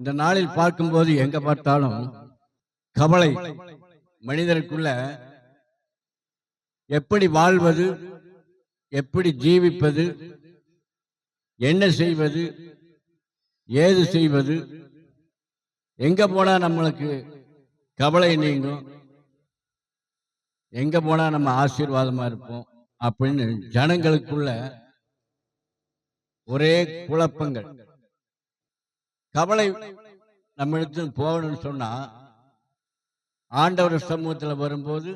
இந்த நாளில் பார்க்கும்போது எங்க பார்த்தாலும் கவலை மனிதருக்குள்ள எப்படி வாழ்வது, எப்படி ஜீவிப்பது, என்ன செய்வது, ஏது செய்வது, எங்க போனா நம்மளுக்கு கவலை நீங்கும், எங்க போனா நம்ம ஆசீர்வாதமா இருப்போம் அப்படின்னு ஜனங்களுக்குள்ள ஒரே குழப்பங்கள். கவலை நம்ம இடத்துல போகணும்னு சொன்னா ஆண்டவர் சமூகத்தில் வரும்போது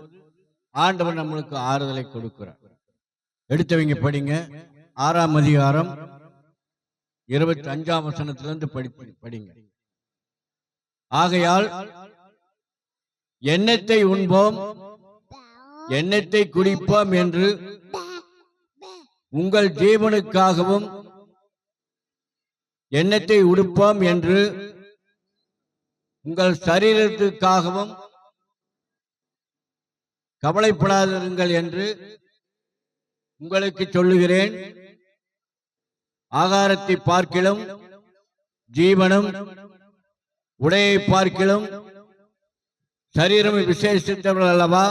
ஆண்டவர் நம்மளுக்கு ஆறுதலை கொடுக்கிறார். எடுத்தவங்க படிங்க, 6ஆம் அதிகாரம் 25ஆம் வசனத்திலிருந்து படிங்க. ஆகையால் எண்ணத்தை உண்போம், எண்ணத்தை குடிப்போம் என்று உங்கள் ஜீவனுக்காகவும் எண்ணத்தை உடுப்போம் என்று உங்கள் சரீரத்துக்காகவும் கவலைப்படாதிருங்கள் என்று உங்களுக்கு சொல்லுகிறேன். ஆகாரத்தை பார்க்கிலும் ஜீவனும், உடையை பார்க்கிலும் சரீரம் விசேஷித்தவர்கள் அல்லவா?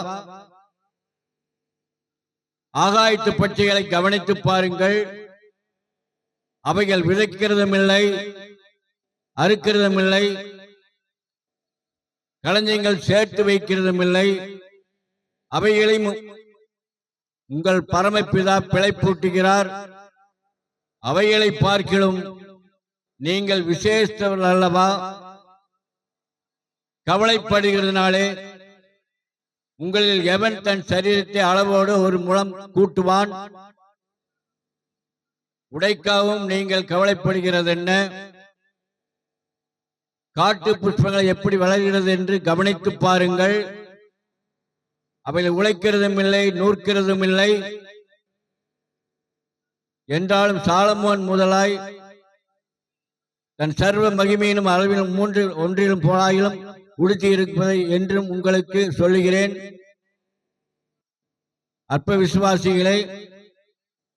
ஆகாயத்து பட்சிகளை கவனித்து பாருங்கள், அவைகள் விதைக்கிறதும் இல்லை, அறுக்கிறதும் இல்லை, களஞ்சியங்கள் சேர்த்து வைக்கிறதும் இல்லை, அவைகளையும் உங்கள் பரமபிதா பிழைப்பூட்டுகிறார். அவைகளை பார்க்கிலும் நீங்கள் விசேஷத்தவர்கள் அல்லவா? கவலைப்படுகிறதுனாலே உங்களில் எவன் தன் சரீரத்தை அளவோடு ஒரு முழம் கூட்டுவான்? உடைக்காகவும் நீங்கள் கவலைப்படுகிறது என்ன? காட்டு புஷ்பங்களை எப்படி வளர்கிறது என்று கவனித்து பாருங்கள். அவைகள் உழைக்கிறதும் இல்லை, நூற்கிறதும் இல்லை. என்றாலும் சாலமோன் முதலாய் தன் சர்வ மகிமையினும் அளவிலும் ஒன்றிலும் போலாயிலும் உடுத்தி இருப்பதை என்றும் உங்களுக்கு சொல்லுகிறேன். அற்ப விசுவாசிகளை,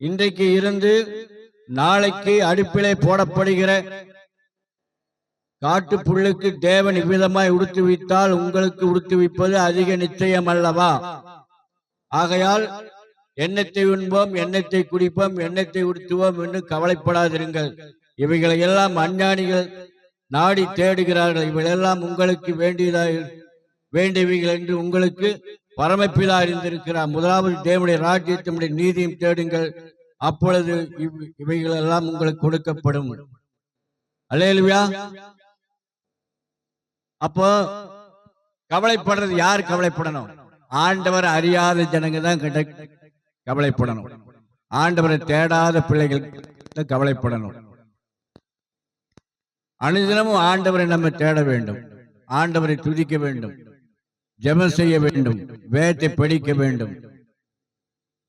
இன்றைக்கு இருந்து நாளைக்கு அடுப்பிலே போடப்படுகிற காட்டு புல்லுக்கு தேவன் இவ்விதமாய் உடுத்துவித்தால் உங்களுக்கு உடுத்துவிப்பது அதிக நிச்சயம் அல்லவா? ஆகையால் எண்ணத்தை உண்போம், எண்ணத்தை குடிப்போம், எண்ணத்தை உடுத்துவோம் என்று கவலைப்படாதிருங்கள். இவைகளை எல்லாம் அஞ்ஞானிகள் நாடி தேடுகிறார்கள். இவைகளெல்லாம் உங்களுக்கு வேண்டியவைகள் என்று உங்களுக்கு பரமபிதா அறிந்திருக்கிறார். முதலாவது தேவனுடைய ராஜ்யத்தினுடைய நீதியும் தேடுங்கள், அப்பொழுது இவைகள் எல்லாம் உங்களுக்கு கொடுக்கப்படும். அல்லேலூயா. அப்போ கவலைப்படுறது யார் கவலைப்படணும்? ஆண்டவர் அறியாத ஜனங்க தான் கவலைப்படணும். ஆண்டவரை தேடாத பிள்ளைகள் கவலைப்படணும். அனுதினமும் ஆண்டவரை நம்ம தேட வேண்டும், ஆண்டவரை துதிக்க வேண்டும், ஜெபம் செய்ய வேண்டும், வேதத்தை படிக்க வேண்டும்,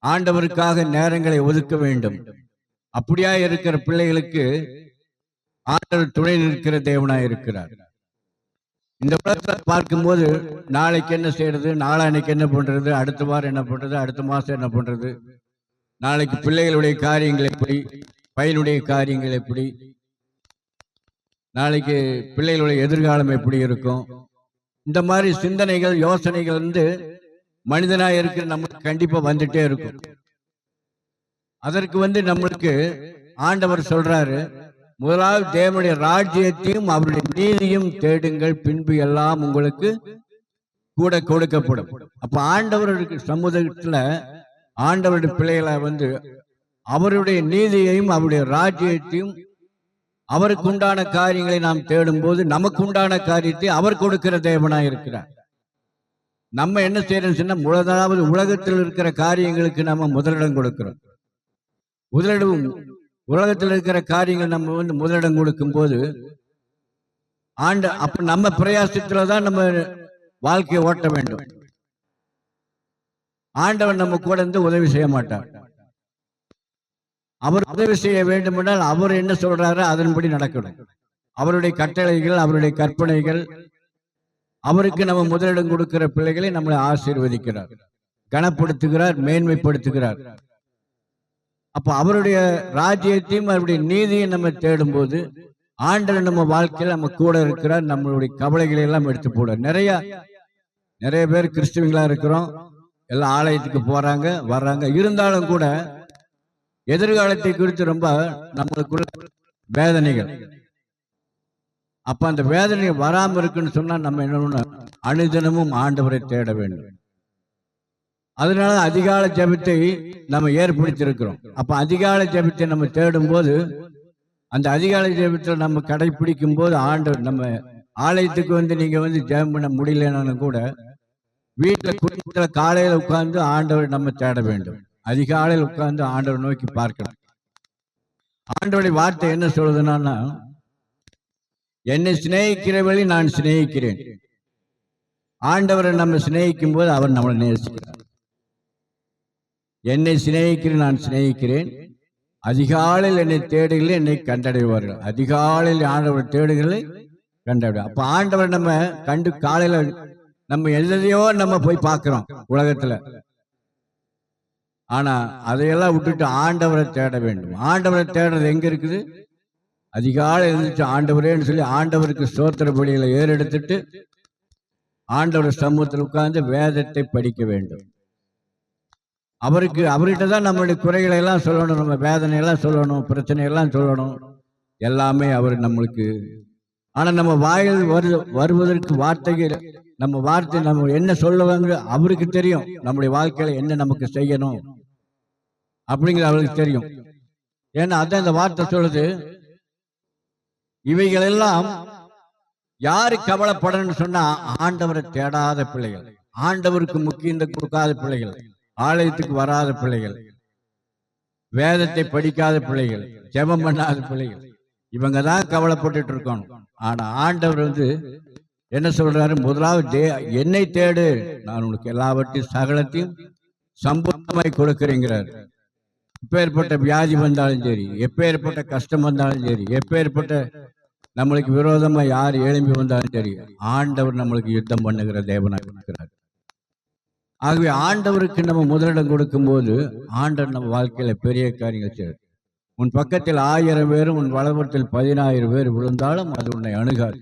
ஆண்டவருக்காக நேரங்களை ஒதுக்க வேண்டும். அப்படியா இருக்கிற பிள்ளைகளுக்கு ஆண்டவர் துணை நிற்கிற தேவனாய் இருக்கிறார். இந்த உலகத்தை பார்க்கும்போது நாளைக்கு என்ன செய்யறது, நாளானைக்கு என்ன பண்றது, அடுத்த வாரம் என்ன பண்றது, அடுத்த மாசம் என்ன பண்றது, நாளைக்கு பிள்ளைகளுடைய காரியங்கள் எப்படி, பையனுடைய காரியங்கள் எப்படி, நாளைக்கு பிள்ளைகளுடைய எதிர்காலம் எப்படி இருக்கும், இந்த மாதிரி சிந்தனைகள் யோசனைகள் வந்து மனிதனாக இருக்கிற நம்மளுக்கு கண்டிப்பா வந்துட்டே இருக்கும். அதற்கு நம்மளுக்கு ஆண்டவர் சொல்றாரு, முதலாவது தேவனுடைய ராஜ்யத்தையும் அவருடைய நீதியும் தேடுங்கள், பின்பு எல்லாம் உங்களுக்கு கூட கொடுக்கப்படும். அப்ப ஆண்டவருக்கு சமூகத்துல ஆண்டவருடைய பிள்ளைகளை அவருடைய நீதியையும் அவருடைய ராஜ்யத்தையும் அவருக்கு உண்டான காரியங்களை நாம் தேடும் போது நமக்கு உண்டான காரியத்தை அவர் கொடுக்கிற தேவனாய் இருக்கிறார். நம்ம என்ன செய்யறோம்னு சொன்னா, முதலாவது உலகத்தில் இருக்கிற காரியங்களுக்கு நம்ம முதலிடம் கொடுக்கிறோம். உலகத்தில் இருக்கிற காரியங்கள் நம்ம முதலிடம் கொடுக்கும் போது அப்ப நம்ம பிரயாசத்துலதான் நம்ம வாழ்க்கையை ஓட்ட வேண்டும். ஆண்டவன் நம்ம கூட உதவி செய்ய மாட்டார். அவர் உதவி செய்ய வேண்டும் என்றால் அவர் என்ன சொல்றாரோ அதன்படி நடக்கணும். அவருடைய கட்டளைகள், அவருடைய கற்பனைகள், அவருக்கு நம்ம முதலிடம் கொடுக்கிற பிள்ளைகளை நம்மளை ஆசீர்வதிக்கிறார், கனப்படுத்துகிறார், மேன்மைப்படுத்துகிறார். அப்ப அவருடைய ராஜ்யத்தையும் அவருடைய நீதியை நம்ம தேடும் போது ஆண்டவர் நம்ம வாழ்க்கையில நம்ம கூட இருக்கிறார். நம்மளுடைய கவலைகளை எல்லாம் எடுத்து போட நிறைய பேர் கிறிஸ்துவங்களா இருக்கிறோம், எல்லாம் ஆலயத்துக்கு போறாங்க வர்றாங்க. இருந்தாலும் கூட எதிர்காலத்தை குறித்து ரொம்ப நம்மளுக்குள்ள வேதனைகள். அப்ப அந்த வேதனை வராம இருக்குன்னு சொன்னா நம்ம என்ன அனுதினமும் ஆண்டவரை தேட வேண்டும். அதனால அதிகாலை ஜெபத்தை நம்ம ஏற்படுத்தியிருக்கிறோம். அப்ப அதிகாலை ஜெபத்தை நம்ம தேடும் போது, அந்த அதிகாலை ஜெபத்தில் நம்ம கடைபிடிக்கும் போது ஆண்டவர் நம்ம ஆலயத்துக்கு நீங்க ஜெபம் பண்ண முடியலனாலும் கூட வீட்டில் குடும்பத்தில் காலையில் உட்கார்ந்து ஆண்டவர் நம்ம தேட வேண்டும். அதிகாலையில் உட்கார்ந்து ஆண்டவர் நோக்கி பார்க்கணும். ஆண்டவருடைய வார்த்தை என்ன சொல்றதுன்னா, என்னை சிநேகிக்கிறவளை நான் சிநேகிக்கிறேன். ஆண்டவரை நம்ம சிநேகிக்கும் போது அவர் நம்மளை நேசிக்கிறார். என்னை சிநேகிக்கிறேன், நான் சிநேகிக்கிறேன். அதிகாலையில் என்னை தேடுகளை என்னை கண்டடைவார்கள். அதிகாலையில் ஆண்டவர் தேடுகளை கண்டடைவார். அப்ப ஆண்டவர் நம்ம கண்டு காலையில நம்ம எதையோ நம்ம போய் பார்க்கிறோம் உலகத்துல. ஆனா அதையெல்லாம் விட்டுட்டு ஆண்டவரை தேட வேண்டும். ஆண்டவரை தேடுறது எங்க இருக்குது? அதிகாலை இருந்துச்சு ஆண்டவரேன்னு சொல்லி ஆண்டவருக்கு ஸ்தோத்திர பலியில ஏறெடுத்துட்டு ஆண்டவர் சமூகத்தில் உட்கார்ந்து வேதத்தை படிக்க வேண்டும். அவர்கிட்ட தான் நம்மளுடைய குறைகளை எல்லாம் சொல்லணும், நம்ம வேதனையெல்லாம் சொல்லணும், பிரச்சனையெல்லாம் சொல்லணும், எல்லாமே அவர் நம்மளுக்கு. ஆனா நம்ம வாயில் வருவதற்கு வார்த்தைகள், நம்ம வார்த்தை நம்ம என்ன சொல்லுவாங்க அவருக்கு தெரியும். நம்முடைய வாழ்க்கையில என்ன நமக்கு செய்யணும் அப்படிங்கிறது அவருக்கு தெரியும். ஏன்னா அதான் இந்த வார்த்தை சொல்லுது, இவைகள் எல்லாம் யாரு கவலைப்படணும்னு சொன்னா ஆண்டவரை தேடாத பிள்ளைகள், ஆண்டவருக்கு முக்கியம் கொடுக்காத பிள்ளைகள், ஆலயத்துக்கு வராத பிள்ளைகள், வேதத்தை படிக்காத பிள்ளைகள், ஜெபம் பண்ணாத பிள்ளைகள், இவங்க தான் கவலைப்பட்டு இருக்கணும். ஆனா ஆண்டவர் என்ன சொல்றாரு? முதலாவது என்னை தேடு, நான் உனக்கு எல்லாவற்றையும் சகலத்தையும் சம்பூர்ணமாய் கொடுக்கிறேங்கிறார். எப்பேற்பட்ட வியாதி வந்தாலும் சரி, எப்பேற்பட்ட கஷ்டம் வந்தாலும் சரி, எப்பேற்பட்ட நம்மளுக்கு விரோதமா யார் எழும்பி வந்தாலும் சரி, ஆண்டவர் நம்மளுக்கு யுத்தம் பண்ணுகிற தேவனாக இருக்கிறார். ஆகவே ஆண்டவருக்கு நம்ம முதலிடம் கொடுக்கும் போது ஆண்டவர் நம்ம வாழ்க்கையில பெரிய காரியங்கள் செய்யும். உன் பக்கத்தில் 1000 பேரும் உன் வலபுறத்தில் 10000 பேர் விழுந்தாலும் அது உன்னை அணுகாது.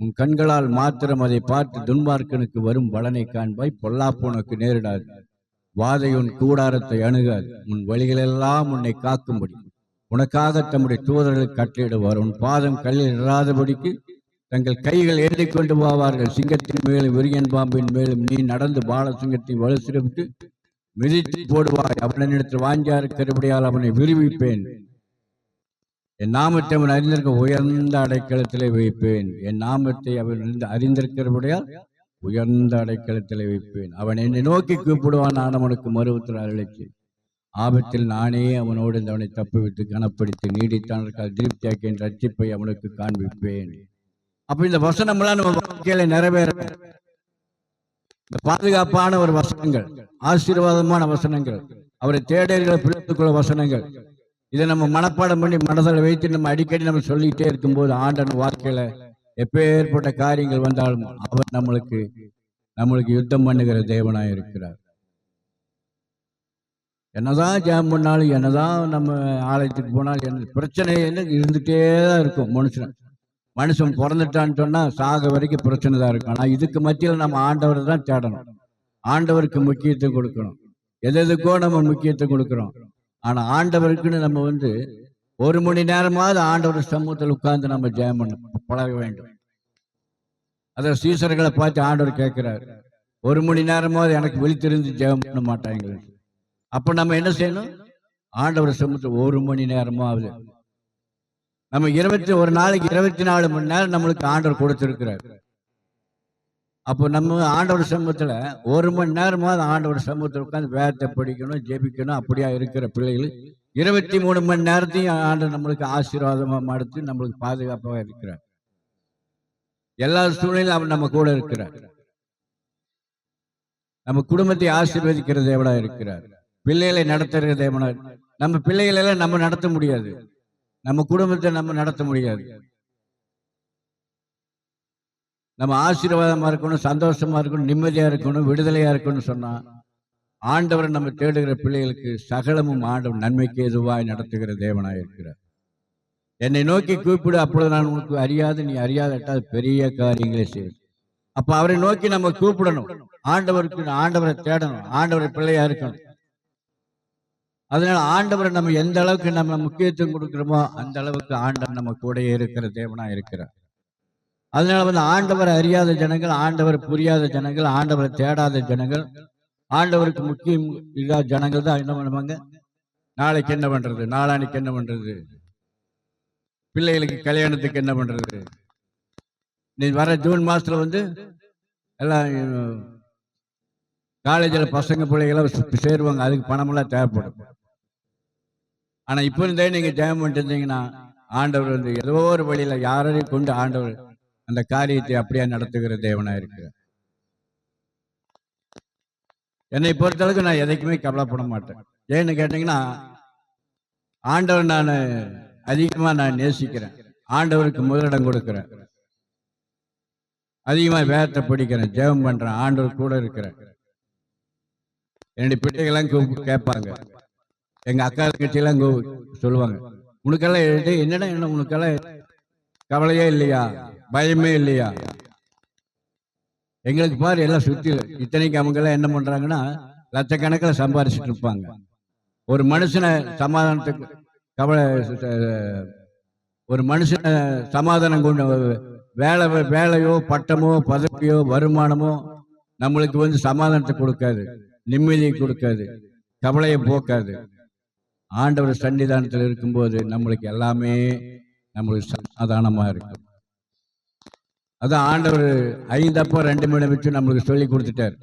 உன் கண்களால் மாத்திரம் அதை பார்த்து துன்மார்க்கனுக்கு வரும் பலனை காண்பாய். பொல்லாப்பு உனக்கு நேரிடாது. வாதை உன் கூடாரத்தை அணுகாது. உன் வழிகளெல்லாம் உன்னை காக்கும்படி உனக்காக தம்முடைய தூதர்கள் கட்டளையிடுவார். உன் பாதம் கல்லில் இராதபடிக்கு தங்கள் கைகள் ஏந்தி கொண்டு போவார்கள். சிங்கத்தின் மேலும் விரியன் பாம்பின் மேலும் நீ நடந்து பால சிங்கத்தை வலு சிறப்பித்து மிதித்து போடுவாய். அவனிடத்தில் வாஞ்சா இருக்கிறபடியால் அவனை விரிவிப்பேன். என் நாமத்தை அவன் அறிந்திருக்க உயர்ந்த அடைக்கலத்திலே வைப்பேன். என் நாமத்தை அவன் அறிந்திருக்கிறபடியால் உயர்ந்த அடைக்கலத்திலே வைப்பேன். அவன் என்னை நோக்கி கூப்பிடுவான், நான் அவனுக்கு மறுபத்தில் அருளிச்சு. ஆபத்தில் நானே அவனோடு அவனை தப்புவித்து கனப்படுத்தி நீடித்தானற்கால் திருப்தியாக்கிய ரட்சிப்பை அவனுக்கு காண்பிப்பேன். அப்ப இந்த வசனம்லாம் நம்ம வாழ்க்கையில நிறைவேற இந்த பாதுகாப்பான ஒரு வசனங்கள், ஆசீர்வாதமான வசனங்கள், அவரை தேடர்களை பிடித்துக்கொள்ள வசனங்கள், இதை நம்ம மனப்பாடம் பண்ணி மனதில் வைத்து நம்ம அடிக்கடி நம்ம சொல்லிக்கிட்டே இருக்கும்போது ஆண்டவன் வாழ்க்கையில எப்பேற்பட்ட காரியங்கள் வந்தாலும் அவர் நம்மளுக்கு யுத்தம் பண்ணுகிற தேவனாய் இருக்கிறார். என்னதான் ஜெபம் பண்ணாலும், என்னதான் நம்ம ஆலயத்துக்கு போனாலும் பிரச்சனை இருந்துகிட்டே தான் இருக்கும். மனுஷன் பிறந்துட்டான்னு சொன்னா சாக வரைக்கும் பிரச்சனை தான் இருக்கும். ஆனா இதுக்கு மத்தியில் நம்ம ஆண்டவரை தான் தேடணும், ஆண்டவருக்கு முக்கியத்துவம் கொடுக்கணும். எதுக்கோ நம்ம முக்கியத்துவம் கொடுக்கிறோம். ஆனா ஆண்டவருக்குன்னு நம்ம 1 மணி நேரமாவது ஆண்டவர் சமூகத்தில் உட்கார்ந்து நம்ம ஜெபம் பண்ண பழக வேண்டும். அதை சீசர்களை பார்த்து ஆண்டவர் கேட்கிறார், 1 மணி நேரமாவது எனக்கு விழித்திருந்து ஜெபம் பண்ண மாட்டாங்க. அப்ப நம்ம என்ன செய்யணும்? ஆண்டவர் சமூகத்தில் 1 மணி நேரமாவது. நம்ம 21 நாளைக்கு 24 மணி நேரம் நம்மளுக்கு ஆண்டவர் கொடுத்திருக்கிறார். அப்போ நம்ம ஆண்டவர் சமூகத்துல 1 மணி நேரமாவது ஆண்டவர் சமூகத்தில் உட்கார்ந்து வேதத்தை படிக்கணும், ஜெபிக்கணும். அப்படியா இருக்கிற பிள்ளைகள் 23 மணி நேரத்தையும் ஆண்டவர் நம்மளுக்கு ஆசீர்வாதமா மாடுத்து நம்மளுக்கு பாதுகாப்பாக இருக்கிறார். எல்லா சூழ்நிலையும் அவர் நம்ம கூட இருக்கிறார். நம்ம குடும்பத்தை ஆசீர்வதிக்கிற தேவனா இருக்கிறார். பிள்ளைகளை நடத்துகிற தேவனா. நம்ம பிள்ளைகளை எல்லாம் நம்ம நடத்த முடியாது, நம்ம குடும்பத்தை நம்ம நடத்த முடியாது. நம்ம ஆசீர்வாதமா இருக்கணும், சந்தோஷமா இருக்கணும், நிம்மதியா இருக்கணும், விடுதலையா இருக்கணும்னு சொன்னா ஆண்டவரை நம்ம தேடுகிற பிள்ளைகளுக்கு சகலமும் ஆண்டவர் நன்மைக்கு எதுவாய் நடத்துகிற தேவனாய் இருக்கிறார். என்னை நோக்கி கூப்பிடு, அப்பொழுது நான் உனக்கு அறியாது, நீ அறியாதட்டால் பெரிய காரியங்களை செய்யும். அப்ப அவரை நோக்கி நம்ம கூப்பிடணும். ஆண்டவரை தேடணும், ஆண்டவரை பிள்ளையா இருக்கணும். அதனால ஆண்டவரை நம்ம எந்த அளவுக்கு நம்ம முக்கியத்துவம் கொடுக்கிறோமோ அந்த அளவுக்கு ஆண்டவர் நம்ம கூட இருக்கிற தேவனா இருக்கிறார். அதனால ஆண்டவரை அறியாத ஜனங்கள், ஆண்டவர் புரியாத ஜனங்கள், ஆண்டவரை தேடாத ஜனங்கள், ஆண்டவருக்கு முக்கியம் இல்லாத ஜனங்கள் தான் என்ன பண்ணுவாங்க, நாளைக்கு என்ன பண்றது, நாளானைக்கு என்ன பண்றது, பிள்ளைகளுக்கு கல்யாணத்துக்கு என்ன பண்றது, நீ வர ஜூன் மாசத்துல எல்லாம் காலேஜில் பசங்க பிள்ளைகளை சேருவாங்க, அதுக்கு பணமெல்லாம் தேவைப்படும். ஆனா இப்ப இருந்தே நீங்க ஜெபம் பண்ணிட்டு இருந்தீங்கன்னா ஆண்டவர் ஏதோ ஒரு வழியில யாரையும் கொண்டு ஆண்டவர் அந்த காரியத்தை அப்படியே நடத்துகிற தேவனா இருக்கிறார். என்னை பொறுத்தளவுக்கு நான் எதைக்குமே கவலைப்பட மாட்டேன். ஏன்னு கேட்டீங்கன்னா ஆண்டவர் நான் அதிகமா நேசிக்கிறேன், ஆண்டவருக்கு முதலிடம் கொடுக்கிறேன், அதிகமா வேதத்தை படிக்கிறேன், ஜெபம் பண்றேன், ஆண்டவர் கூட இருக்கிறேன். என்னுடைய பிள்ளைகள்லாம் கேட்பாங்க, எங்க அக்கா கட்சியெல்லாம் சொல்லுவாங்க, உனக்கெல்லாம் என்னடா என்ன உனக்கெல்லாம் கவலையே இல்லையா, பயமே இல்லையா? எங்களுக்கு பாரு எல்லாம் சுத்தி, இத்தனைக்கு அவங்க எல்லாம் என்ன பண்றாங்கன்னா லட்சக்கணக்கில் சம்பாதிச்சுட்டு இருப்பாங்க. ஒரு மனுஷனை சமாதானத்துக்கு ஒரு மனுஷனை சமாதானம் கொண்டு வேலையோ பட்டமோ பதவியோ வருமானமோ நம்மளுக்கு சமாதானத்தை கொடுக்காது, நிம்மதியை கொடுக்காது, கவலையை போக்காது. ஆண்டவர் சன்னிதானத்தில் இருக்கும்போது நம்மளுக்கு எல்லாமே நம்மளுக்கு சமாதானமா இருக்கும். அதான் ஆண்டவர் 5 அப்பம் 2 மீன் வச்சு நம்மளுக்கு சொல்லி கொடுத்துட்டார்.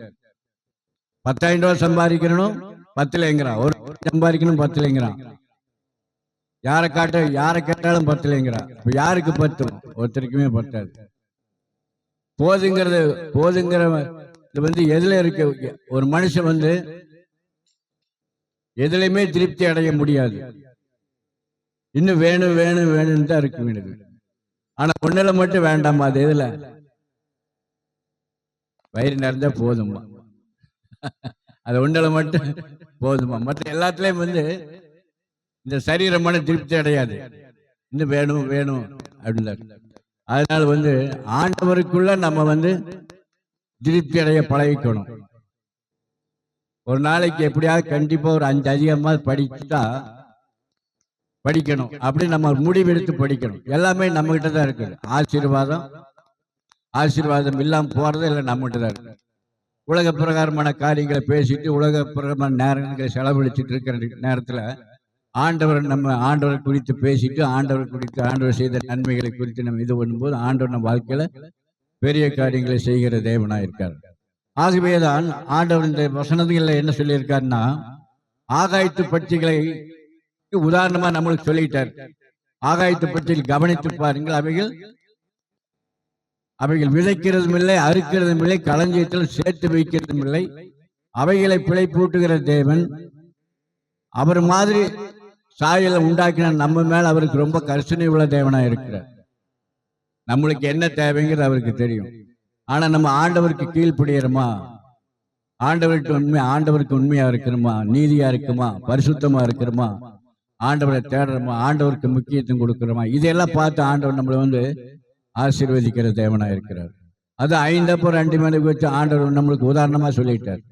10,000 ரூபாய் சம்பாதிக்கணும் 10ங்கிறான், ஒரு சம்பாதிக்கணும் 10ங்கிறான், யாரை கேட்டாலும் 10ங்கிறான். இப்ப யாருக்கு பத்தும்? ஒருத்தருக்குமே பத்தாது. போதுங்கிற எதுல இருக்கு? ஒரு மனுஷன் எதுலையுமே திருப்தி அடைய முடியாது, இன்னும் வேணும் வேணும் வேணும்னு தான் இருக்க வேண்டியது. ஆனா ஒண்ணுல மட்டும் வேண்டாமா, அது எதுல? வயிறு நிறைஞ்சா போதுமா, அது ஒண்ணுல மட்டும் போதுமா. மற்ற எல்லாத்துலயும் இந்த சரீரமான திருப்தி அடையாது, இன்னும் வேணும் வேணும் அப்படின்னு. அதனால ஆண்டவருக்குள்ள நம்ம திருப்தி அடைய பழகிக்கணும். ஒரு நாளைக்கு எப்படியாவது கண்டிப்பா ஒரு 5 அதிகமாக படிச்சுட்டா படிக்கணும், அப்படி நம்ம முடிவெடுத்து படிக்கணும். எல்லாமே நம்ம கிட்ட தான் இருக்குது. ஆசீர்வாதம் இல்லாம போறது இல்லை, நம்ம கிட்ட தான் இருக்கு. உலக பிரகாரமான காரியங்களை பேசிட்டு உலக பிரகாரமான நேரங்களை செலவழிச்சுட்டு இருக்கிற நேரத்துல ஆண்டவர் குறித்து பேசிட்டு ஆண்டவர் செய்த நன்மைகளை குறித்து நம்ம இது பண்ணும்போது ஆண்டவர் நம்ம வாழ்க்கையில பெரிய காரியங்களை செய்கிற தேவனா இருக்கார். ஆகவேதான் ஆண்டவர் இந்த வசனத்துல என்ன சொல்லியிருக்காருன்னா, ஆகாயத்து பட்சிகளை உதாரணமா நம்மளுக்கு சொல்லிட்டார். ஆகாயத்து பட்சியில் கவனித்து பாருங்கள், அவைகள் விதைக்கிறதும் இல்லை, அறுக்கிறதும் இல்லை, களஞ்சியத்தில் சேர்த்து வைக்கிறதும் இல்லை, அவைகளை பிழைப்பூட்டுகிற தேவன். அவர் மாதிரி சாயலை உண்டாக்கின நம்ம மேல அவருக்கு ரொம்ப கரிசனை உள்ள தேவனா இருக்கிறார். நம்மளுக்கு என்ன தேவைங்கிறது அவருக்கு தெரியும். ஆனா நம்ம ஆண்டவருக்கு கீழ்ப்படிகிறோமா, ஆண்டவருக்கு உண்மையா இருக்கிறோமா, நீதியா இருக்குமா, பரிசுத்தமா இருக்கிறோமா, ஆண்டவரை தேடுறோமா, ஆண்டவருக்கு முக்கியத்துவம் கொடுக்கிறோமா, இதெல்லாம் பார்த்து ஆண்டவர் நம்மளை ஆசீர்வதிக்கிற தேவனா இருக்கிறார். அது 5 அப்பம் 2 மீன் வச்சு ஆண்டவர் நம்மளுக்கு உதாரணமா சொல்லிட்டார்.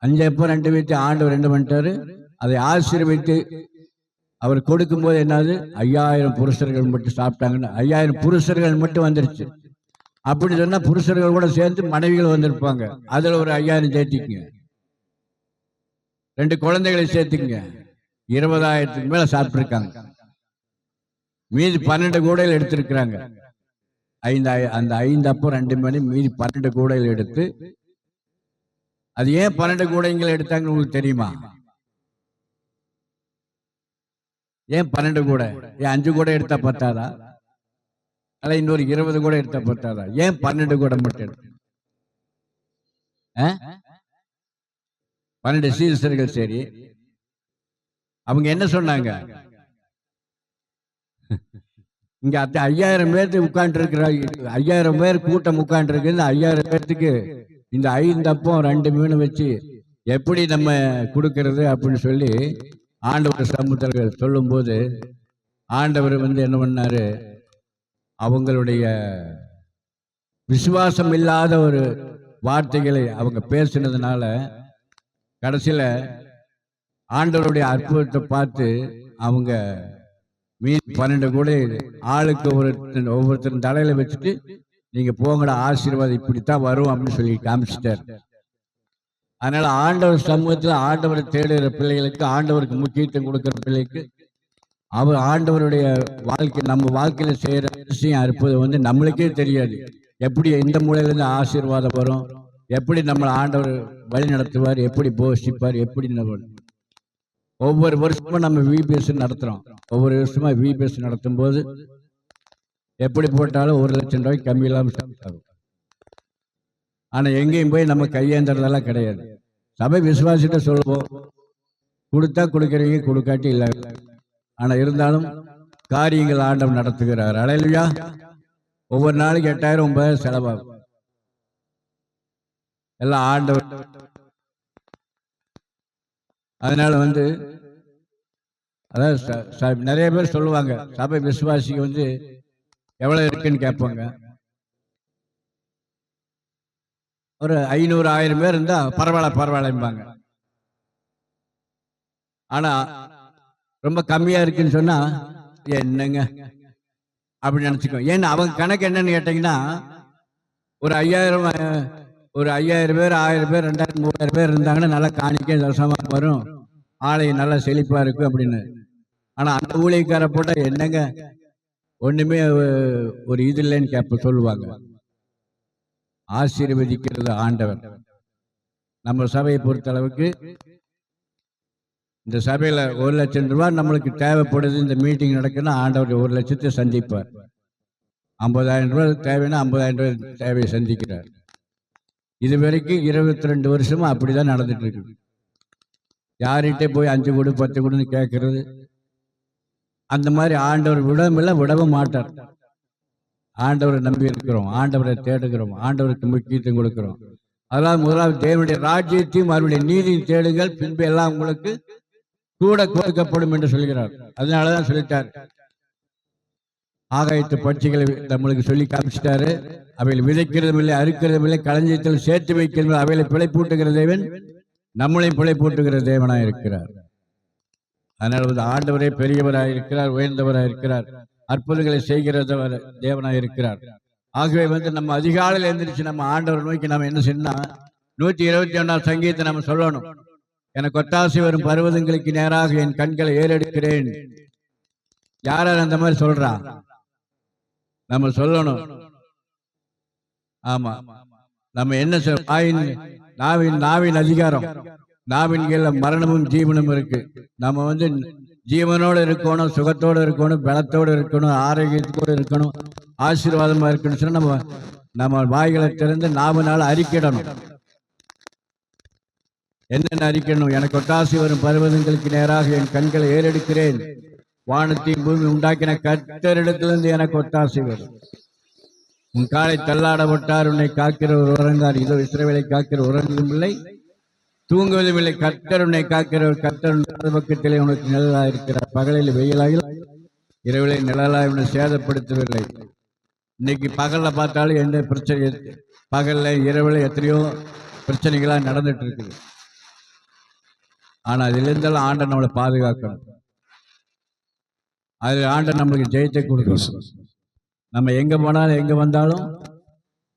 5 அப்பம் 2 வச்சு ஆண்டவர் என்ன பண்ணிட்டாரு, அதை ஆசீர்வதித்து அவர் கொடுக்கும் போது என்னது, 5000 புருஷர்கள் மட்டும் சாப்பிட்டாங்கன்னு 5000 புருஷர்கள் மட்டும் வந்துருச்சு. அப்படி சொன்னா புருஷர்கள் கூட சேர்ந்து மனைவிகள் வந்திருப்பாங்க, அதுல ஒரு 5000 சேர்த்திக்குங்க, 2 குழந்தைகளை சேர்த்துக்குங்க, 20,000க்கு மேல சாப்பிட்டு இருக்காங்க. மீதி 12 கூடையில் எடுத்திருக்கிறாங்க. அந்த 5 அப்பம் 2 மீன் மீதி 12 கூடையில் எடுத்து, அது ஏன் 12 கூடைகள் எடுத்தாங்கன்னு உங்களுக்கு தெரியுமா? ஏன் 12 கூடை? ஏன் 5 கூடை எடுத்தா பத்தாதா? அல்ல இன்னொரு 20 கூடை எடுத்தா பத்தாதா? ஏன் 12 கூடை மட்டும் எடுத்து? 12 சீசர்கள். சரி, அவங்க என்ன சொன்னாங்க? இங்க 5000 பேர்த்து உட்கார்ந்து இருக்கிற 5000 பேர் கூட்டம் உட்கார்ந்து இருக்கு. இந்த 5000 பேர்த்துக்கு இந்த 5 அப்பம் 2 மீன் வச்சு எப்படி நம்ம கொடுக்கறது அப்படின்னு சொல்லி ஆண்டவர் சமூகத்தில் சொல்லும் போது ஆண்டவர் என்ன பண்ணாரு, அவங்களுடைய விசுவாசம் இல்லாத ஒரு வார்த்தைகளை அவங்க பேசினதுனால கடைசியில ஆண்டவருடைய அற்புதத்தை பார்த்து அவங்க மீன் 12 கூட ஆளுக்கு ஒவ்வொருத்தரும் தலையில வச்சுட்டு நீங்க போங்கடா, ஆசீர்வாதம் இப்படித்தான் வரும் அப்படின்னு சொல்லி காமிச்சிட்டார். அதனால ஆண்டவர் சமூகத்தில் ஆண்டவரை தேடுகிற பிள்ளைகளுக்கு, ஆண்டவருக்கு முக்கியத்துவம் கொடுக்கிற பிள்ளைக்கு, அவர் ஆண்டவருடைய வாழ்க்கை நம்ம வாழ்க்கையில செய்யற விஷயம் அற்புதம் நம்மளுக்கே தெரியாது. எப்படி இந்த மூலையிலிருந்து ஆசீர்வாதம் வரும், எப்படி நம்மளை ஆண்டவர் வழி நடத்துவார், எப்படி போஷிப்பார், எப்படி ஒவ்வொரு வருஷமும் நம்ம விபிஎஸ் நடத்துறோம். ஒவ்வொரு வருஷமா விபிஎஸ் நடத்தும் போது எப்படி போட்டாலும் 1,00,000 ரூபாய்க்கு கம்மி இல்லாமல் ஆகும். ஆனா எங்கேயும் போய் நம்ம கையேந்துறதெல்லாம் கிடையாது. சபை விசுவாசிட்ட சொல்லுவோம், கொடுத்தா கொடுக்குறீங்க, கொடுக்காட்டி இல்லை. ஆனா இருந்தாலும் காரியங்கள் ஆண்டவர் நடத்துகிறார். அல்லேலூயா. ஒவ்வொரு நாளைக்கு 8,000 9,000 செலவாகும். எல்லாம் ஆண்டவர். அதனால அதாவது நிறைய பேர் சொல்லுவாங்க, சபை விசுவாசிக்கு எவ்வளவு இருக்குன்னு கேட்பாங்க. ஒரு 500 1000 பேர் இருந்தா பரவாயில்லம்பாங்க. ஆனா ரொம்ப கம்மியா இருக்குன்னு சொன்னா என்னங்க அப்படின்னு நினைச்சுக்கோ. ஏன்னா அவங்க கணக்கு என்னன்னு கேட்டீங்கன்னா, ஒரு 5,000 பேர் 1000 பேர் 2000 3000 பேர் இருந்தாங்கன்னா நல்லா காணிக்க தசமா வரும், ஆலயம் நல்லா செழிப்பா இருக்கும் அப்படின்னு. ஆனா அந்த ஊழியக்கார போட்டா என்னங்க ஒண்ணுமே ஒரு இது இல்லைன்னு சொல்லுவாங்க. ஆசீர்வதிக்கிறது ஆண்டவர். நம்ம சபையை பொறுத்த அளவுக்கு இந்த சபையில 1,00,000 ரூபாய் நம்மளுக்கு தேவைப்படுது. இந்த மீட்டிங் நடக்குன்னா ஆண்டவர் 1,00,000 சந்திப்பார். 50,000 ரூபாய் தேவைன்னா 50,000 ரூபாய் தேவையை சந்திக்கிறார். இது வரைக்கும் 22 வருஷமா அப்படிதான் நடந்துட்டு இருக்கு. யார்கிட்ட போய் 5 கொடு 10 கொடுன்னு கேட்கறது, அந்த மாதிரி ஆண்டவர் விடவும் மாட்டார். ஆண்டவரை நம்பி இருக்கிறோம், ஆண்டவரை தேடுகிறோம், ஆண்டவருக்கு முக்கியத்துவம் கொடுக்கிறோம். அதெல்லாம் முதலாவது தேவனுடைய ராஜ்யத்தையும் அவருடைய நீதியும் தேடுங்கள், பின்பு எல்லாம் உங்களுக்கு கூட கொடுக்கப்படும் என்று சொல்கிறார். அதனாலதான் சொல்லிட்டார், ஆகாயத்து பட்சிகளை நம்மளுக்கு சொல்லி காமிச்சிட்டாரு. அவையில் விதைக்கிறதும் இல்லை, அறுக்கிறதும் இல்லை, களஞ்சியத்தில் சேர்த்து வைக்கிறதும், அவைகளை பிழைப்பூட்டுகிற தேவன் நம்மளையும் பிழைப்பூட்டுகிற தேவனாய் இருக்கிறார். அதனால ஆண்டவரே பெரியவராய் இருக்கிறார், உயர்ந்தவராய் இருக்கிறார், அற்புதங்களை செய்கிறவர் தேவனாய் இருக்கிறார். ஆகவே நம்ம அதிகாலையில் எழுந்திரிச்சு நம்ம ஆண்டவர் நோக்கி நம்ம என்ன செய்யணும், 121ஆம் சங்கீதத்தை நம்ம சொல்லணும். எனக்கு ஒத்தாசை வரும் பர்வதங்களுக்கு நேராக என் கண்களை ஏறெடுக்கிறேன். யார் அந்த மாதிரி சொல்றா? நம்ம சொல்லணும். ஆமா, நம்ம என்ன நாவின் அதிகாரம், நாவின் கீழ மரணமும் ஜீவனும் இருக்கு. நம்ம ஜீவனோடு இருக்கணும், சுகத்தோடு இருக்கணும், பலத்தோடு இருக்கணும், ஆரோக்கியத்தோடு இருக்கணும், ஆசீர்வாதமா இருக்கணும் சொன்னா நம்ம வாய்களை திறந்து நாவினால் அறிக்கிடணும். என்னென்ன அறிக்கணும்? எனக்கு ஒத்தாசை வரும் பர்வதங்களுக்கு நேராக என் கண்களை ஏறெடுக்கிறேன். வானத்தையும் பூமி உண்டாக்கின கர்த்தரிடத்திலிருந்து எனக்கு ஒத்தாசை வரும். உன் காலை தள்ளாட விட்டார், உன்னை காக்கிற ஒரு உறங்கார். இதோ இஸ்ரவேலை காக்கிற உறங்குவதும் இல்லை, தூங்குவதும் இல்லை. கர்த்தர் உன்னை காக்கிற ஒரு கர்த்தர் பக்கத்திலே உனக்கு நிழலாக இருக்கிறார். பகலில் வெயிலாக, இரவிலே நிழலாக உன்னை சேதப்படுத்தவில்லை. இன்னைக்கு பகல்ல பார்த்தாலும் எந்த பிரச்சனை, பகல்ல இரவுல எத்தனையோ பிரச்சனைகளா நடந்துட்டு இருக்குது. ஆனா அதுல இருந்தாலும் ஆண்டவர் நம்மளை பாதுகாக்கணும். அது ஆண்டவர் நம்மளுக்கு ஜெயத்தை கொடுக்கணும். நம்ம எங்க போனாலும் எங்க வந்தாலும்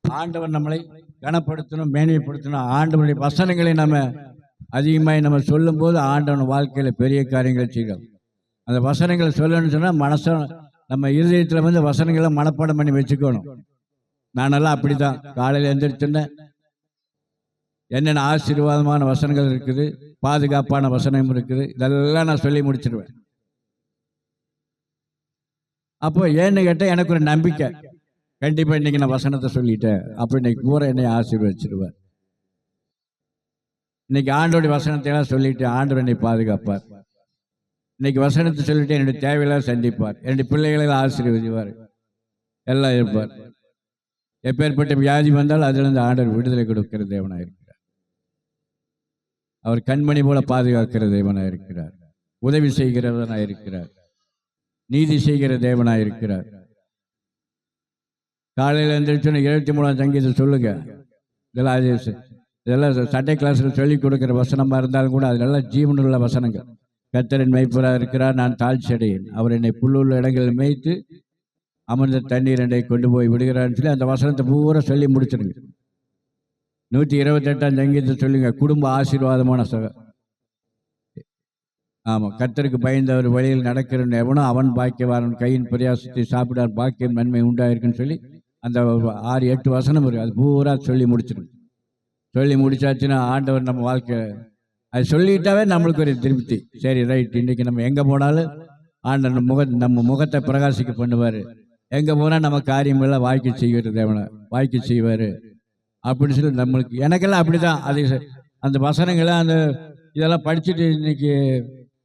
ஆண்டவர் நம்மளை கனப்படுத்தணும், மேன்மைப்படுத்தணும். ஆண்டவருடைய வசனங்களை நம்ம அதிகமாக நம்ம சொல்லும் போது ஆண்டவன் வாழ்க்கையில பெரிய காரியங்களை செய்யும். அந்த வசனங்களை சொல்லணும்னு சொன்னா நம்ம இருதயத்துல வசனங்களை மனப்பாடம் பண்ணி வச்சுக்கணும். நானெல்லாம் அப்படிதான் காலையில எந்திரிச்சுன்னா என்னென்ன ஆசீர்வாதமான வசனங்கள் இருக்குது, பாதுகாப்பான வசனம் இருக்குது, இதெல்லாம் நான் சொல்லி முடிச்சிருவேன். அப்போ ஏன்னு கேட்டால் எனக்கு ஒரு நம்பிக்கை, கண்டிப்பா இன்னைக்கு நான் வசனத்தை சொல்லிட்டேன் அப்போ இன்னைக்கு பூரா என்னை ஆசீர்வதிச்சிருவேன். இன்னைக்கு ஆண்டோடைய வசனத்தை எல்லாம் சொல்லிட்டு ஆண்டவர் என்னை பாதுகாப்பார். இன்னைக்கு வசனத்தை சொல்லிட்டு என்னுடைய தேவையெல்லாம் சந்திப்பார், என்னுடைய பிள்ளைகளை ஆசீர்வதிப்பார், எல்லாம் இருப்பார். எப்பேற்பட்ட வியாதி வந்தாலும் அதிலிருந்து ஆண்டவர் விடுதலை கொடுக்கிற தேவனாக இருக்கிறார். அவர் கண்மணி போல பாதுகாக்கிற தேவனாக இருக்கிறார், உதவி செய்கிறவனாக இருக்கிறார். நீதி செய்கிற தேவனாய் இருக்கிறார். காலையில் எழுந்திரிச்சோன்னு 23ஆம் சங்கீதம் சொல்லுங்க. இதெல்லாம் சண்டே கிளாஸில் சொல்லிக் கொடுக்குற வசனமாக இருந்தாலும் கூட அதெல்லாம் ஜீவனுள்ள வசனங்கள். கர்த்தரின் மேய்ப்பராக இருக்கிறார், நான் தாழ்ச்சி அடையேன். அவர் என்னை புல்லுள்ள இடங்களில் மேய்த்து அமர்ந்த தண்ணீர் என்னை கொண்டு போய் விடுகிறான்னு சொல்லி அந்த வசனத்தை பூரா சொல்லி முடிச்சிருங்க. 128ஆம் சங்கீதத்தை சொல்லுங்க. குடும்ப ஆசீர்வாதமான ஆமாம், கர்த்தருக்கு பயந்தவர் வழியில் நடக்கிற எவனோ அவன் பாக்கியவாரன், கையின் பிரயாசத்தை சாப்பிடான், பாக்கியம் நன்மை உண்டாயிருக்குன்னு சொல்லி அந்த 6-8 வசனம் இருக்கு. அது பூரா சொல்லி முடிச்சிருங்க. சொல்லி முடிச்சாச்சுன்னா ஆண்டவர் நம்ம வாழ்க்கை அது சொல்லிட்டாவே நம்மளுக்கு ஒரு திருப்தி. சரி, ரைட், இன்றைக்கி நம்ம எங்கே போனாலும் ஆண்டவர் நம்ம முகத்தை பிரகாசிக்க பண்ணுவார். எங்கே போனால் நம்ம காரியமெல்லாம் வாய்க்கு செய்வார், தேவனை வாய்க்கு செய்வார் அப்படின்னு சொல்லி நம்மளுக்கு எனக்கெல்லாம் அப்படி தான். அது அந்த வசனங்களை அந்த இதெல்லாம் படிச்சுட்டு இன்னைக்கு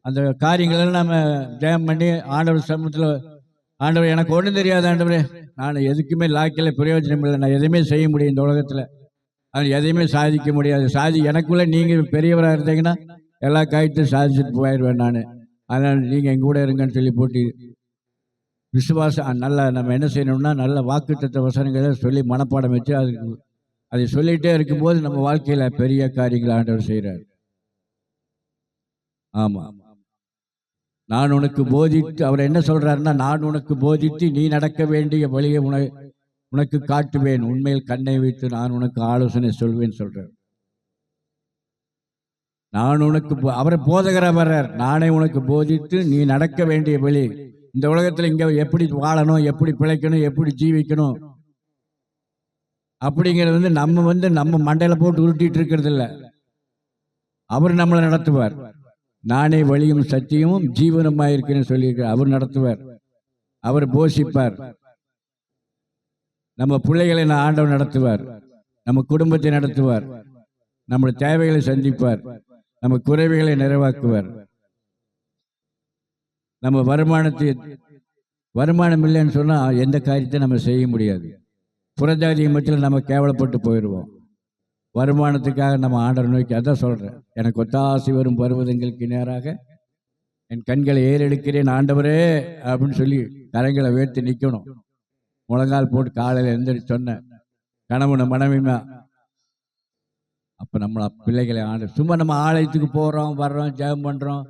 அந்த காரியங்களெல்லாம் நம்ம ஜெயம் பண்ணி ஆண்டவர் சமூகத்தில், ஆண்டவர் எனக்கு ஒன்றும் தெரியாது ஆண்டவரே, நான் எதுக்குமே லாக்கில் பிரயோஜனம் இல்லை, நான் எதையுமே செய்ய முடியும் இந்த உலகத்தில், அது எதையுமே சாதிக்க முடியாது. எனக்குள்ளே நீங்கள் பெரியவராக இருந்தீங்கன்னா எல்லா காரியத்தையும் சாதிச்சுட்டு போயிடுவேன் நான். அதனால் நீங்கள் எங்கள் கூட இருங்கன்னு சொல்லி போட்டு விசுவாசம் நல்லா நம்ம என்ன செய்யணும்னா நல்ல வாக்குத்தத்த வசனங்களை சொல்லி மனப்பாடம் வச்சு அதை சொல்லிகிட்டே இருக்கும்போது நம்ம வாழ்க்கையில் பெரிய காரியங்களை ஆண்டவர் செய்கிறார். ஆமாம், நான் உனக்கு போதித்து, அவர் என்ன சொல்றாருன்னா, நான் உனக்கு போதித்து நீ நடக்க வேண்டிய வழியை உனக்கு காட்டுவேன், உண்மையில் கண்ணை வைத்து நான் உனக்கு ஆலோசனை சொல்வேன் சொல்றார். நான் உனக்கு அவரை போதகர வர்றார். நானே உனக்கு போதித்து நீ நடக்க வேண்டிய வழி, இந்த உலகத்தில் இங்க எப்படி வாழணும், எப்படி பிழைக்கணும், எப்படி ஜீவிக்கணும் அப்படிங்கிறது நம்ம மண்டையில போட்டு உருட்டிட்டு இருக்கிறது இல்லை. அவர் நம்மளை நடத்துவார். நானே வழியும் சத்தியமும் ஜீவனமாயிருக்கேன்னு சொல்லியிருக்கிறார். அவர் நடத்துவார், அவர் போஷிப்பார். நம்ம பிள்ளைகளை ஆண்டவர் நடத்துவார், நம்ம குடும்பத்தை நடத்துவார், நம்ம தேவைகளை சந்திப்பார், நம்ம குறைவுகளை நிறைவாக்குவார். நம்ம வருமானம் இல்லைன்னு சொன்னால் எந்த காரியத்தை நம்ம செய்ய முடியாது. புறஜாதியை மத்தியில் நம்ம கேவலப்பட்டு போயிடுவோம். வருமானத்துக்காக நம்ம ஆண்டவர் நோக்கி அதான் சொல்கிறேன், எனக்கு ஒத்தாசி வரும் பருவதங்களுக்கு நேராக என் கண்களை ஏறெடுக்கிறேன் ஆண்டவரே அப்படின்னு சொல்லி கரங்களை உயர்த்தி நிற்கணும். முழங்கால் போட்டு காலையில் எழுந்திரிச்சு சொன்னேன், கணவனை மனைவிமா. அப்போ நம்ம பிள்ளைகளை சும்மா நம்ம ஆலயத்துக்கு போகிறோம் வர்றோம் ஜெபம் பண்ணுறோம்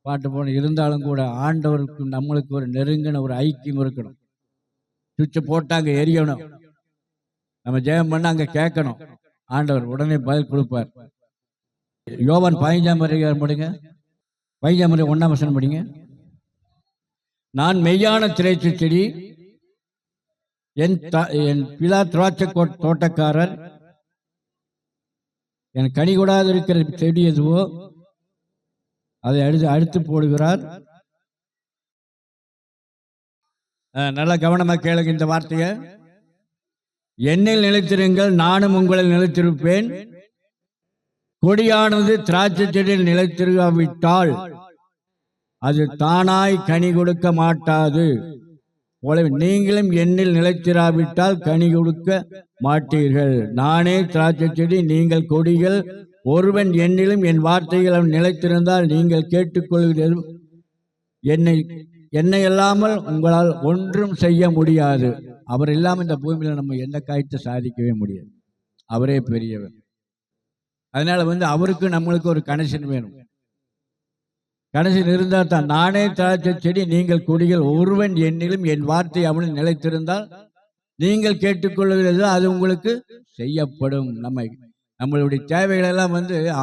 பாட்டு போனோம், இருந்தாலும் கூட ஆண்டவருக்கு நம்மளுக்கு ஒரு நெருங்கின ஒரு ஐக்கியம் இருக்கணும். சுவிட்சை போட்டாங்க எரியணும், நம்ம ஜெபம் பண்ண அங்கே கேட்கணும், ஆண்டவர் உடனே பதில் கொடுப்பார். யோவான் 15ஆம் அதிகாரம் படிங்க, 15ஆம் அதிகாரம் 1ஆம் வசனம் படிங்க. நான் மெய்யான திராட்சை செடி, என் பிதா திராட்சை தோட்டக்காரர், என் கனி கூடாது இருக்கிற செடி எதுவோ அதை அறுத்து போடுகிறார். நல்ல கவனமா கேளுங்க இந்த வார்த்தையை. என்னில் நிலைத்திருங்கள், நானும் உங்களில் நிலைத்திருப்பேன். கொடியானது திராட்சை செடியில் நிலைத்திருக்காவிட்டால் அது தானாய் கனி கொடுக்க மாட்டாது. நீங்களும் என்னில் நிலைத்திராவிட்டால் கனி கொடுக்க மாட்டீர்கள். நானே திராட்சை செடி, நீங்கள் கொடிகள். ஒருவன் என்னிலும் என் வார்த்தைகள் அவன் நிலைத்திருந்தால் நீங்கள் கேட்டுக்கொள்கிறது என்னை இல்லாமல் உங்களால் ஒன்றும் செய்ய முடியாது. அவர் இல்லாமல் இந்த பூமியில நம்ம எந்த காரியத்தை சாதிக்கவே முடியாது. அவரே பெரியவர். அதனால அவருக்கு நம்மளுக்கு ஒரு கனெக்ஷன் வேணும். கனெக்ஷன் இருந்தால் தான். நானே திராட்சை செடி, நீங்கள் கொடிகள். ஒருவன் என்னிலும் என் வார்த்தை அவனில் நிலைத்திருந்தால் நீங்கள் கேட்டுக்கொள்கிறது அது உங்களுக்கு செய்யப்படும். நம்மளுடைய தேவைகள் எல்லாம்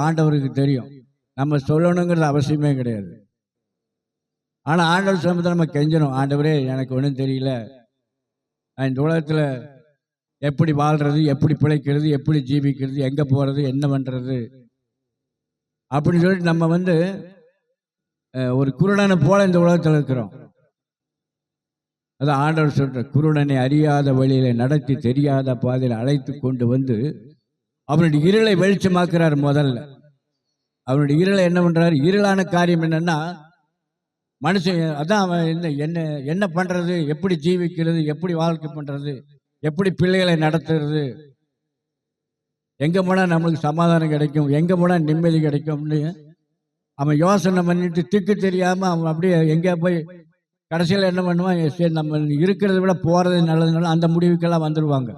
ஆண்டவருக்கு தெரியும். நம்ம சொல்லணுங்கிறது அவசியமே கிடையாது. ஆனா ஆண்டவர் சமயத்தில் நம்ம கெஞ்சணும், ஆண்டவரே எனக்கு ஒன்றும் தெரியல, இந்த உலகத்துல எப்படி வாழ்றது, எப்படி பிழைக்கிறது, எப்படி ஜீவிக்கிறது, எங்க போறது, என்ன பண்றது அப்படின்னு சொல்லிட்டு நம்ம ஒரு குருடனை போல இந்த உலகத்தில் இருக்கிறோம். அதான் ஆண்டவர் சொல்ற, குருடனை அறியாத வழியில நடத்தி தெரியாத பாதையில் அழைத்து கொண்டு அவனுடைய இருளை வெளிச்சமாக்குறார். முதல்ல அவனுடைய இருளை என்ன பண்றாரு? இருளான காரியம் என்னன்னா, மனுஷன் அதான் அவன் என்ன பண்றது, எப்படி ஜீவிக்கிறது, எப்படி வாழ்க்கை பண்றது, எப்படி பிள்ளைகளை நடத்துறது, எங்க போனா நம்மளுக்கு சமாதானம் கிடைக்கும், எங்க போனா நிம்மதி கிடைக்கும்னு அவன் யோசனை பண்ணிட்டு திக்கு தெரியாம அவன் அப்படியே எங்கே போய் கடைசியில் என்ன பண்ணுவான், சரி நம்ம இருக்கிறத விட போகிறது நல்லதுனால அந்த முடிவுக்கெல்லாம் வந்துடுவாங்க.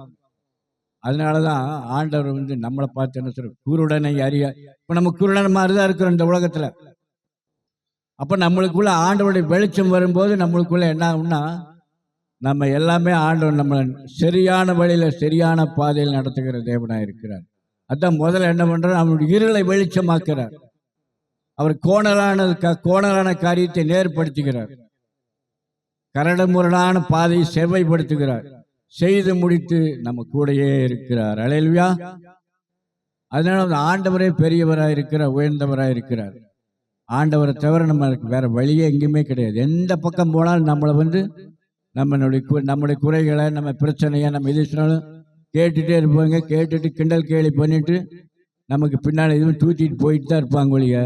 அதனால தான் ஆண்டவர் வந்து நம்மளை பார்த்து என்ன சொல்ற, குருடனை அறிய. இப்போ நம்ம குருடன் மாதிரி தான் இருக்கிறோம் இந்த உலகத்தில். அப்போ நம்மளுக்குள்ள ஆண்டவருடைய வெளிச்சம் வரும்போது நம்மளுக்குள்ள என்ன ஆகும்னா, நம்ம எல்லாமே ஆண்டவர் நம்மளை சரியான வழியில் சரியான பாதையில் நடத்துகிற தேவனாக இருக்கிறார். அதான் முதல்ல என்ன பண்றார், அவனுடைய இருளை வெளிச்சமாக்குறார். அவர் கோணலான காரியத்தை நேர்படுத்துகிறார். கரடுமுரடான பாதையை செவ்வாய்ப்படுத்துகிறார். செய்து முடித்து நம்ம கூடயே இருக்கிறார். அல்லேலூயா. அதனால அந்த ஆண்டவரே பெரியவராக இருக்கிறார், உயர்ந்தவராக இருக்கிறார். ஆண்டவரை தவிர நம்மளுக்கு வேற வழியே எங்கேயுமே கிடையாது. எந்த பக்கம் போனாலும் நம்மளை வந்து நம்மளுடைய குறைகளை, நம்ம பிரச்சனையை, நம்ம எது சொன்னாலும் கேட்டுகிட்டே இருப்பாங்க. கேட்டுட்டு கிண்டல் கேலி பண்ணிட்டு நமக்கு பின்னால் எதுவும் தூத்திட்டு போயிட்டு தான் இருப்பாங்க ஒழிய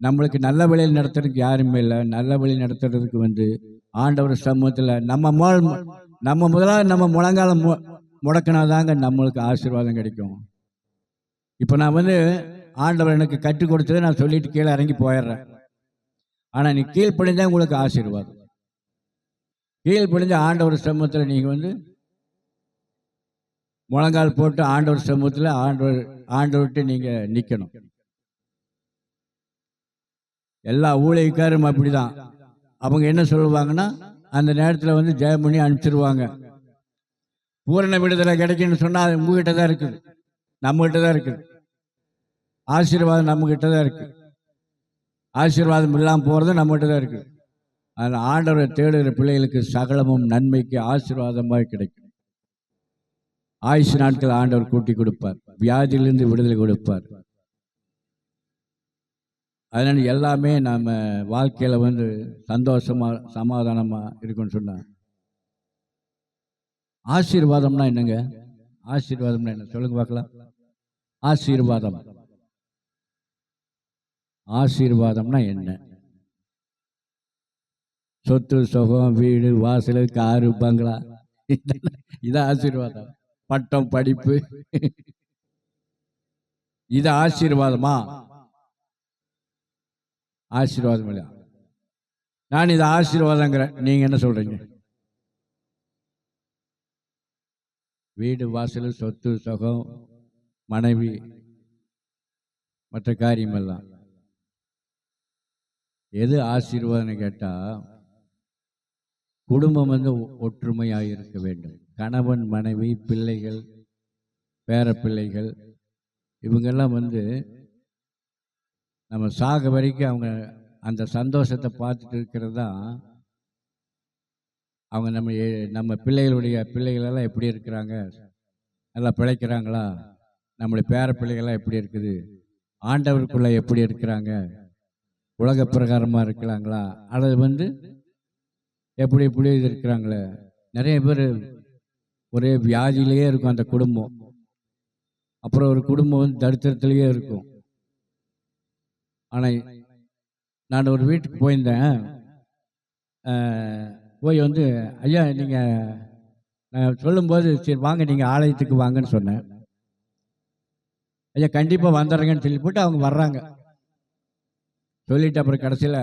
நம்மளுக்கு நல்ல வழியில் நடத்துறதுக்கு யாருமே இல்லை. நல்ல வழி நடத்துறதுக்கு வந்து ஆண்டவர் சமூகத்தில் நம்ம முதலாவது நம்ம முழங்காலம் முடக்கினாதாங்க நம்மளுக்கு ஆசீர்வாதம் கிடைக்கும். இப்போ நான் வந்து ஆண்டவர் எனக்கு கற்றுக் கொடுத்ததை நான் சொல்லிட்டு கீழே இறங்கி போயிடுறேன். ஆனால் நீ கீழ்ப்படிஞ்சா உங்களுக்கு ஆசீர்வாதம். கீழ்ப்படிஞ்ச ஆண்டவர் சமூகத்தில் நீங்கள் வந்து முழங்கால் போட்டு ஆண்டவர் சமூகத்தில் ஆண்டவர்கிட்ட நீங்கள் நிற்கணும். எல்லா ஊழியக்காரும் அப்படிதான். அவங்க என்ன சொல்லுவாங்கன்னா, அந்த நேரத்தில் வந்து ஜெயம் பண்ணி அனுப்பிச்சிருவாங்க. பூரண விடுதலை கிடைக்குன்னு சொன்னால் அது உங்ககிட்ட தான் இருக்குது, நம்மகிட்ட தான் இருக்குது. ஆசீர்வாதம் நம்மகிட்ட தான் இருக்குது. ஆசீர்வாதம் இல்லாமல் போகிறது நம்மகிட்ட தான் இருக்குது. அதில் ஆண்டவரை தேடுகிற பிள்ளைகளுக்கு சகலமும் நன்மைக்கு ஆசீர்வாதமாக கிடைக்கும். ஆயுசு நாட்கள் ஆண்டவர் கூட்டி கொடுப்பார். வியாதியிலிருந்து விடுதலை கொடுப்பார். அதனால எல்லாமே நம்ம வாழ்க்கையில் வந்து சந்தோஷமாக சமாதானமாக இருக்குன்னு சொன்னார். ஆசீர்வாதம்னா என்னங்க? ஆசீர்வாதம்னா என்ன சொல்லுங்க பார்க்கலாம். ஆசீர்வாதம்னா என்ன? சொத்து சுகம் வீடு வாசல் காரு பங்களா இதான் ஆசீர்வாதம். பட்டம் படிப்பு இது ஆசீர்வாதமா? ஆசீர்வாதம் இல்லையா? நான் இது ஆசீர்வாதங்கிறேன், நீங்க என்ன சொல்றீங்க? வீடு வாசல் சொத்து சுகம் மனைவி மற்ற காரியமெல்லாம் எது ஆசீர்வாதம் கேட்டா, குடும்பம் வந்து ஒற்றுமையாக இருக்க வேண்டும். கணவன் மனைவி பிள்ளைகள் பேர பிள்ளைகள் இவங்கெல்லாம் வந்து நம்ம சாக வரைக்கும் அவங்க அந்த சந்தோஷத்தை பார்த்துட்டு இருக்கிறது தான். அவங்க நம்ம பிள்ளைகளெல்லாம் எப்படி இருக்கிறாங்க, நல்லா பிழைக்கிறாங்களா, நம்மளுடைய பேர பிள்ளைகள்லாம் எப்படி இருக்குது, ஆண்டவருக்குள்ள எப்படி இருக்கிறாங்க, உலக பிரகாரமாக இருக்கிறாங்களா, அல்லது வந்து எப்படி இருக்கிறாங்களே. நிறைய பேர் ஒரே வியாதியிலேயே இருக்கும் அந்த குடும்பம். அப்புறம் ஒரு குடும்பம் வந்து தரித்திரத்திலேயே இருக்கும். ஆனால் நான் ஒரு வீட்டுக்கு போயிருந்தேன். போய் வந்து ஐயா நீங்கள் சொல்லும்போது சரி வாங்க நீங்கள் ஆலயத்துக்கு வாங்கன்னு சொன்னேன். ஐயா கண்டிப்பாக வந்துடுறேங்கன்னு சொல்லி போட்டு அவங்க வர்றாங்க. சொல்லிட்டு அப்புறம் கடைசியில்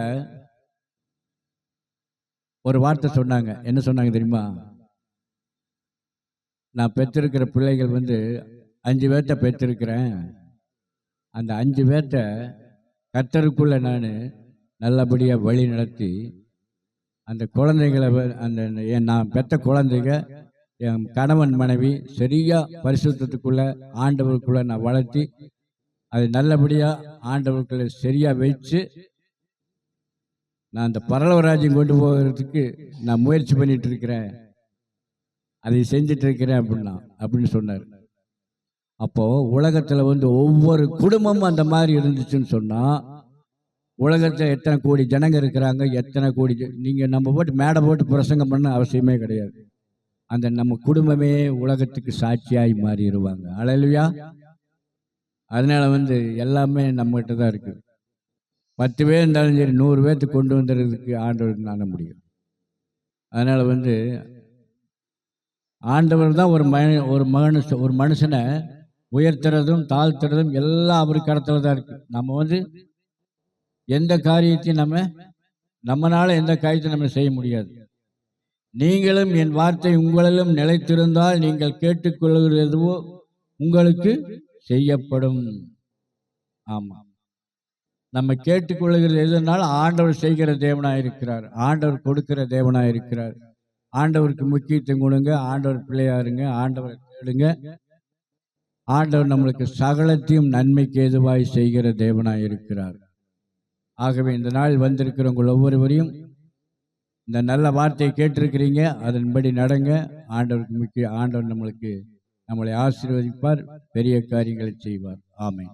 ஒரு வார்த்தை சொன்னாங்க. என்ன சொன்னாங்க தெரியுமா? நான் பெற்றிருக்கிற பிள்ளைகள் வந்து 5 பேர்த்த பெற்றிருக்கிறேன். அந்த 5 பேர்த்த கர்த்தருக்குள்ள நான் நல்லபடியாக வழி நடத்தி அந்த குழந்தைகளை நான் பெற்ற குழந்தைங்க என் கணவன் மனைவி சரியாக பரிசுத்தத்துக்குள்ள ஆண்டவருக்குள்ள நான் வளர்த்தி அது நல்லபடியாக ஆண்டவருக்குள்ள சரியாக வச்சு நான் அந்த பரலவராஜ்யம் கொண்டு போகிறதுக்கு நான் முயற்சி பண்ணிட்டு இருக்கிறேன், அதை செஞ்சிட்டு இருக்கிறேன் அப்படின்னு சொன்னார். அப்போ உலகத்தில் வந்து ஒவ்வொரு குடும்பமும் அந்த மாதிரி இருந்துச்சுன்னு சொன்னா, உலகத்தில் எத்தனை கோடி ஜனங்க இருக்கிறாங்க, எத்தனை கோடி நீங்கள் நம்ம போட்டு மேடை போட்டு பிரசங்கம் பண்ண அவசியமே கிடையாது. அந்த நம்ம குடும்பமே உலகத்துக்கு சாட்சியாகி மாறிடுவாங்க. அல்லேலூயா. அதனால வந்து எல்லாமே நம்மகிட்ட தான் இருக்குது. 10 பேர் இருந்தாலும் சரி 100 பேர்த்து கொண்டு வந்துடுறதுக்கு ஆண்டவருக்கு நாட முடியும். அதனால வந்து ஆண்டவர் தான் ஒரு மனுஷனை உயர்த்துறதும் தாழ்த்துறதும் எல்லாம் அவருக்கு இடத்துல தான் இருக்கு. நம்ம வந்து எந்த காரியத்தையும் நம்ம நம்மளால எந்த காரியத்தை நம்ம செய்ய முடியாது. நீங்களும் என் வார்த்தை உங்களிலும் நிலைத்திருந்தால் நீங்கள் கேட்டுக்கொள்கிறது எதுவோ உங்களுக்கு செய்யப்படும். ஆமா, நம்ம கேட்டுக்கொள்கிறது எதுனாலும் ஆண்டவர் செய்கிற தேவனாயிருக்கிறார், ஆண்டவர் கொடுக்கிற தேவனாயிருக்கிறார். ஆண்டவருக்கு முக்கியத்துவம் கொடுங்க, ஆண்டவர் பிள்ளையாருங்க, ஆண்டவரை தேடுங்க. ஆண்டவர் நம்மளுக்கு சகலத்தையும் நன்மைக்கு ஏதுவாய் செய்கிற தேவனாயிருக்கிறார். ஆகவே இந்த நாள் வந்திருக்கிற உங்கள் ஒவ்வொருவரையும் இந்த நல்ல வார்த்தையை கேட்டிருக்கிறீங்க, அதன்படி நடங்க. ஆண்டவருக்கு ஆண்டவர் நம்மளை ஆசீர்வதிப்பார், பெரிய காரியங்களை செய்வார். ஆமென்.